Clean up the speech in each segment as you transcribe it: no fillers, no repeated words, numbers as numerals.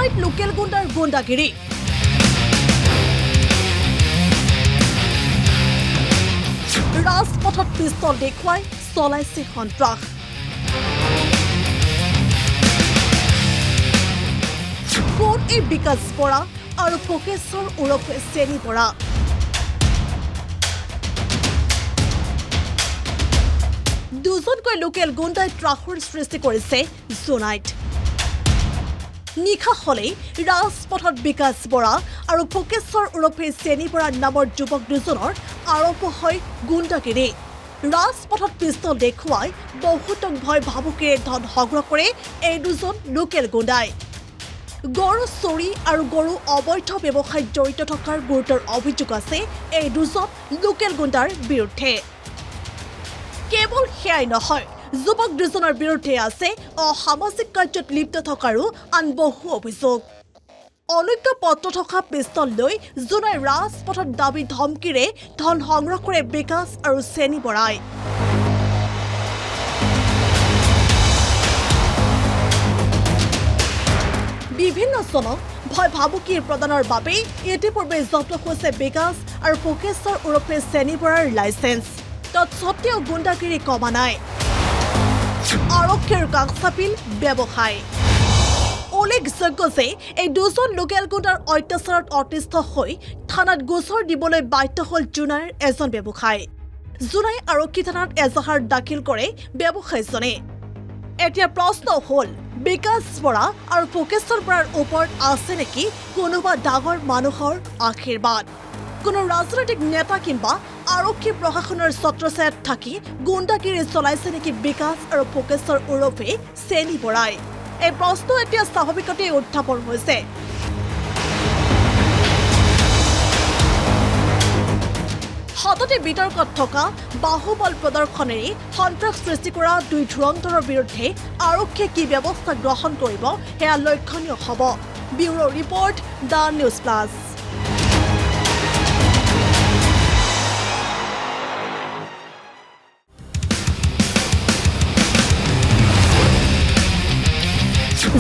জোনাইত লোকেল গুণ্ডাৰ গুণ্ডাগিৰি ৰাজপথত পিস্তল দেখুৱাই চলাইছে সন্ত্ৰাস কোন এই বিকাশ বৰা আৰু ফকেশ্বৰ ওৰফে চেনি বৰা দুজনকৈ লোকেল গুণ্ডাই ত্ৰাসৰ সৃষ্টি কৰিছে জোনাইত নিশা হলেই ৰাজপথত বিকাশ বৰা আৰু ফকেশ্বৰ ওৰফে চেনি বৰা নামৰ যুৱক দুজনৰ আৰম্ভ হয় গুণ্ডাগিৰি ৰাজপথত পিস্তল দেখুৱাই বহুতক ভয় ভাবুকিৰে ধন সংগ্ৰহ কৰে এই দুজন লোকেল গুণ্ডাই গৰু চুৰি আৰু গৰু অবৈধ ব্যৱসায়ত জড়িত থকাৰ গুৰুতৰ অভিযোগ আছে এই দুজন লোকেল গুণ্ডাৰ বিৰুদ্ধে কেৱল সেয়াই নহয় যুৱক দুজনৰ বিৰুদ্ধে আছে অসামাজিক কাৰ্যত লিপ্ত থকাৰো আন বহু অভিযোগ অনুজ্ঞ পত্ৰ থকা পিস্তল লৈ জোনাই ৰাজপথত দাবী ধমকিৰে ধন সংগ্ৰহ কৰে বিকাশ আৰু চেনি বৰাই বিভিন্ন জনক ভয় ভাবুকিৰ প্ৰদানৰ বাবে ইতিপূৰ্বে জব্দ হৈছে বিকাশ আৰু ফকেশ্বৰ ওৰফে চেনি বৰাৰ লাইচেন্স তৎসত্ত্বেও গুণ্ডাগিৰি কমা নাই আৰক্ষীৰ কাষ চাপিল ব্যৱসায় উল্লেখযোগ্য যে এই দুজন লোকেল গুণ্ডাৰ অত্যাচাৰত অতিষ্ঠ হৈ থানাত গোচৰ দিবলৈ বাধ্য হ'ল জোনাইৰ এজন ব্যৱসায়ী জোনাই আৰক্ষী থানাত এজাহাৰ দাখিল কৰে ব্যৱসায়ীজনে এতিয়া প্ৰশ্ন হ'ল বিকাশ বৰা আৰু ফকেশ্বৰ বৰাৰ ওপৰত আছে নেকি কোনোবা ডাঙৰ মানুহৰ আশীৰ্বাদ কোনো ৰাজনৈতিক নেতা কিংবা আৰক্ষী প্ৰশাসনৰ ছত্ৰছায়াত থাকি গুণ্ডাগিৰি চলাইছে নেকি বিকাশ আৰু ফকেশ্বৰ ওৰফে চেনি বৰাই এই প্ৰশ্ন এতিয়া স্বাভাৱিকতেই উত্থাপন হৈছে সততে বিতৰ্কত থকা বাহুবল প্ৰদৰ্শনেৰে সন্ত্ৰাস সৃষ্টি কৰা দুই ধুৰন্ধৰৰ বিৰুদ্ধে আৰক্ষীয়ে কি ব্যৱস্থা গ্ৰহণ কৰিব সেয়া লক্ষণীয় হ'ব bureau report the news plus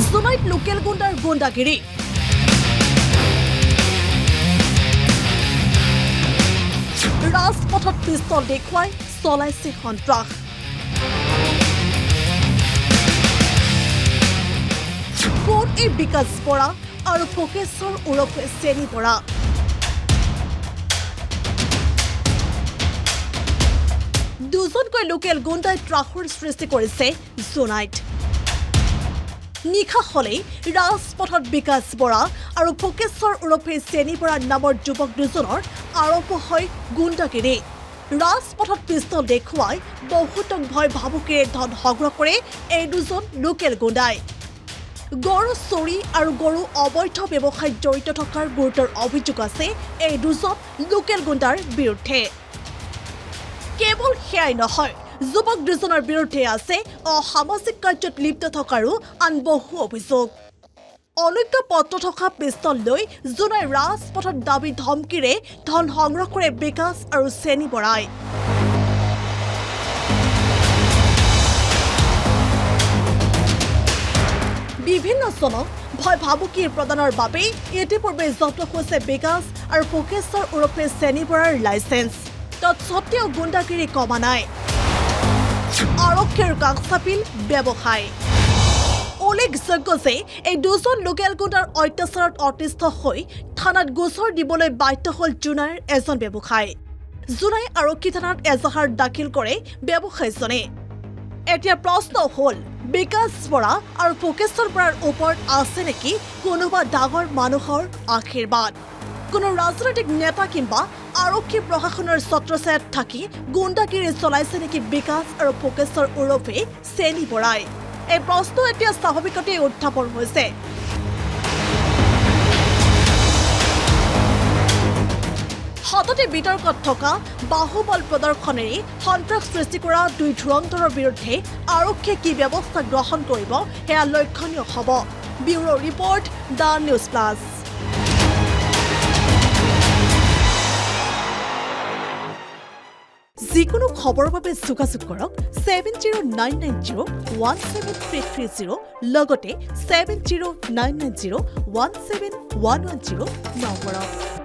জোনাইত লোকেল গুণ্ডাৰ গুণ্ডাগিৰি ৰাজপথত পিস্তল দেখুৱাই চলাইছে সন্ত্ৰাস কোন এই বিকাশ বৰা আৰু ফকেশ্বৰ ওৰফে চেনি বৰা দুজনকৈ লোকেল গুণ্ডাই ত্ৰাসৰ সৃষ্টি কৰিছে জোনাইত নিশা হলেই ৰাজপথত বিকাশ বৰা আৰু ফকেশ্বৰ ওৰফে চেনি বৰা নামৰ যুৱক দুজনৰ আৰম্ভ হয় গুণ্ডাগিৰি ৰাজপথত পিস্তল দেখুৱাই বহুতক ভয় ভাবুকিৰে ধন সংগ্ৰহ কৰে এই দুজন লোকেল গুণ্ডাই গৰু চুৰি আৰু গৰু অবৈধ ব্যৱসায়ত জড়িত থকাৰ গুৰুতৰ অভিযোগ আছে এই দুজন লোকেল গুণ্ডাৰ বিৰুদ্ধে কেৱল সেয়াই নহয় যুৱক দুজনৰ বিৰুদ্ধে আছে অসামাজিক কাৰ্যত লিপ্ত থকাৰো আন বহু অভিযোগ অনুজ্ঞ পত্ৰ থকা পিস্তল লৈ জোনাই ৰাজপথত দাবী ধমকিৰে ধন সংগ্ৰহ কৰে বিকাশ আৰু চেনি বৰাই বিভিন্ন জনক ভয় ভাবুকিৰ প্ৰদানৰ বাবে ইতিপূৰ্বে জব্দ হৈছে বিকাশ আৰু ফকেশ্বৰ ওৰফে চেনি বৰাৰ লাইচেন্স তৎসত্ত্বেও গুণ্ডাগিৰি কমা নাই আৰক্ষীৰ কাষ চাপিল ব্যৱসায় উল্লেখযোগ্য যে এই দুজন লোকেল গুণ্ডাৰ অত্যাচাৰত অতিষ্ঠ হৈ থানাত গোচৰ দিবলৈ বাধ্য হ'ল জোনাইৰ এজন ব্যৱসায়ী জোনাই আৰক্ষী থানাত এজাহাৰ দাখিল কৰে ব্যৱসায়ীজনে এতিয়া প্ৰশ্ন হ'ল বিকাশ বৰা আৰু ফকেশ্বৰ বৰাৰ ওপৰত আছে নেকি কোনোবা ডাঙৰ মানুহৰ আশীৰ্বাদ কোনো ৰাজনৈতিক নেতা কিংবা আৰক্ষী প্ৰশাসনৰ ছত্ৰছায়াত থাকি গুণ্ডাগিৰি চলাইছে নেকি বিকাশ আৰু ফকেশ্বৰ ওৰফে চেনি বৰাই এই প্ৰশ্ন এতিয়া স্বাভাৱিকতেই উত্থাপন হৈছে সততে বিতৰ্কত থকা বাহুবল প্ৰদৰ্শনেৰে সন্ত্ৰাস সৃষ্টি কৰা দুই ধুৰন্ধৰৰ বিৰুদ্ধে আৰক্ষীয়ে কি ব্যৱস্থা গ্ৰহণ কৰিব সেয়া লক্ষণীয় হ'ব bureau report the news plus যিকোনো খবৰৰ বাবে যোগাযোগ কৰক 7099017330 লগতে 709901 17 110 নম্বৰত।